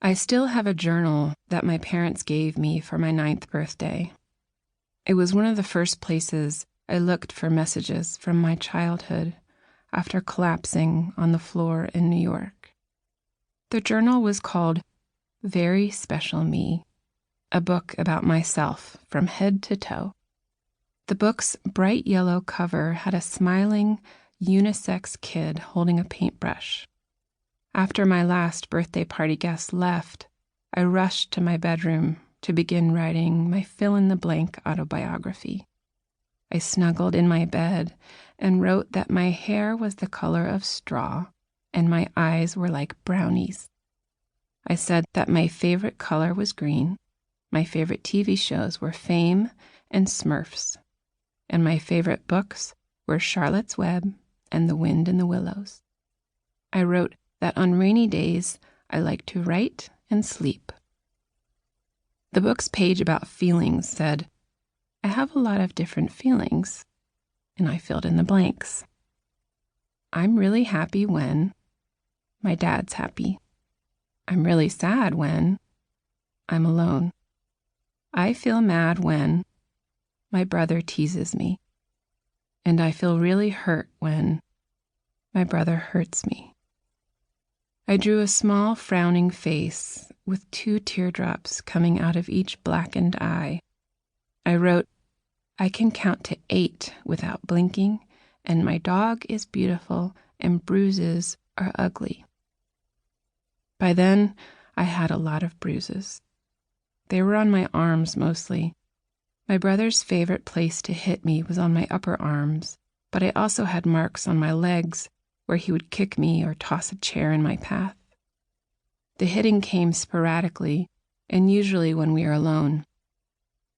I still have a journal that my parents gave me for my 9th birthday. It was one of the first places I looked for messages from my childhood after collapsing on the floor in New York. The journal was called Very Special Me, a book about myself from head to toe. The book's bright yellow cover had a smiling, unisex kid holding a paintbrush. After my last birthday party guest left, I rushed to my bedroom to begin writing my fill-in-the-blank autobiography. I snuggled in my bed and wrote that my hair was the color of straw and my eyes were like brownies. I said that my favorite color was green, my favorite TV shows were Fame and Smurfs, and my favorite books were Charlotte's Web and The Wind in the Willows. I wrote that on rainy days, I like to write and sleep. The book's page about feelings said, I have a lot of different feelings, and I filled in the blanks. I'm really happy when my dad's happy. I'm really sad when I'm alone. I feel mad when my brother teases me, and I feel really hurt when my brother hurts me. I drew a small frowning face with 2 teardrops coming out of each blackened eye. I wrote, I can count to 8 without blinking, and my dog is beautiful and bruises are ugly. By then, I had a lot of bruises. They were on my arms mostly. My brother's favorite place to hit me was on my upper arms, but I also had marks on my legs where he would kick me or toss a chair in my path. The hitting came sporadically, and usually when we were alone.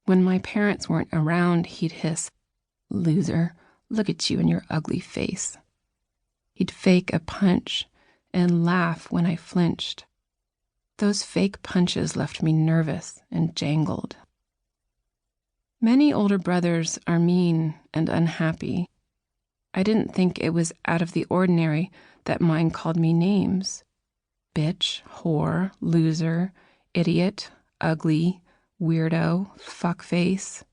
When my parents weren't around, he'd hiss, Loser, look at you and your ugly face. He'd fake a punch and laugh when I flinched. Those fake punches left me nervous and jangled. Many older brothers are mean and unhappy. I didn't think it was out of the ordinary that mine called me names. Bitch, whore, loser, idiot, ugly, weirdo, fuckface,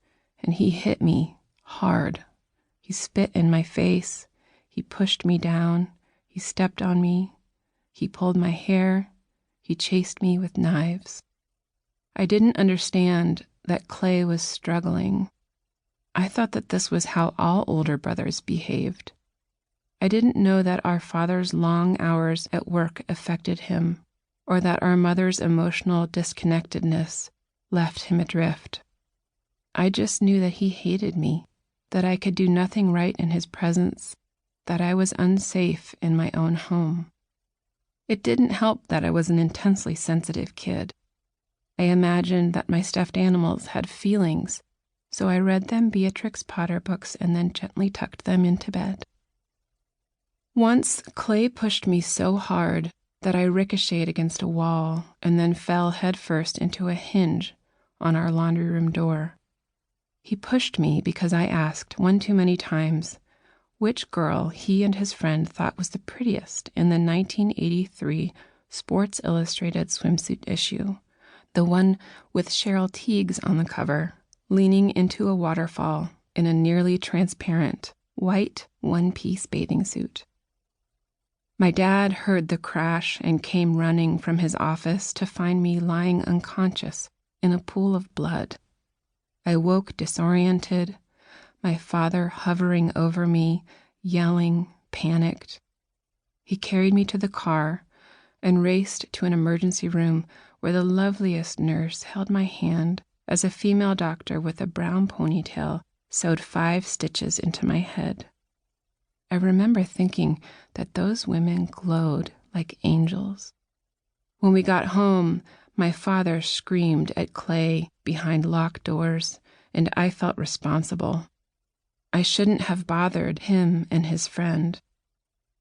and he hit me hard. He spit in my face, he pushed me down, he stepped on me, he pulled my hair, he chased me with knives. I didn't understand that Clay was struggling. I thought that this was how all older brothers behaved. I didn't know that our father's long hours at work affected him, or that our mother's emotional disconnectedness left him adrift. I just knew that he hated me, that I could do nothing right in his presence, that I was unsafe in my own home. It didn't help that I was an intensely sensitive kid. I imagined that my stuffed animals had feelings, so I read them Beatrix Potter books and then gently tucked them into bed. Once, Clay pushed me so hard that I ricocheted against a wall and then fell headfirst into a hinge on our laundry room door. He pushed me because I asked one too many times which girl he and his friend thought was the prettiest in the 1983 Sports Illustrated swimsuit issue, the one with Cheryl Tiegs on the cover, leaning into a waterfall in a nearly transparent, white, one-piece bathing suit. My dad heard the crash and came running from his office to find me lying unconscious in a pool of blood. I woke disoriented, my father hovering over me, yelling, panicked. He carried me to the car and raced to an emergency room where the loveliest nurse held my hand as a female doctor with a brown ponytail sewed 5 stitches into my head. I remember thinking that those women glowed like angels. When we got home, my father screamed at Clay behind locked doors, and I felt responsible. I shouldn't have bothered him and his friend.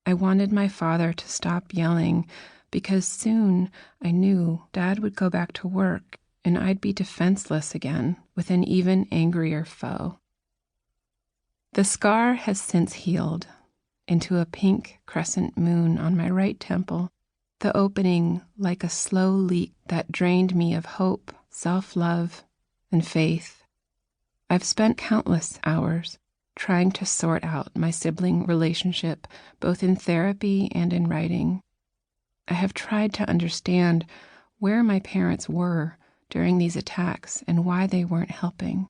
I wanted my father to stop yelling because soon I knew Dad would go back to work and I'd be defenseless again with an even angrier foe. The scar has since healed into a pink crescent moon on my right temple the opening like a slow leak that drained me of hope, self-love, and faith. I've spent countless hours trying to sort out my sibling relationship, both in therapy and in writing. I have tried to understand where my parents were during these attacks and why they weren't helping.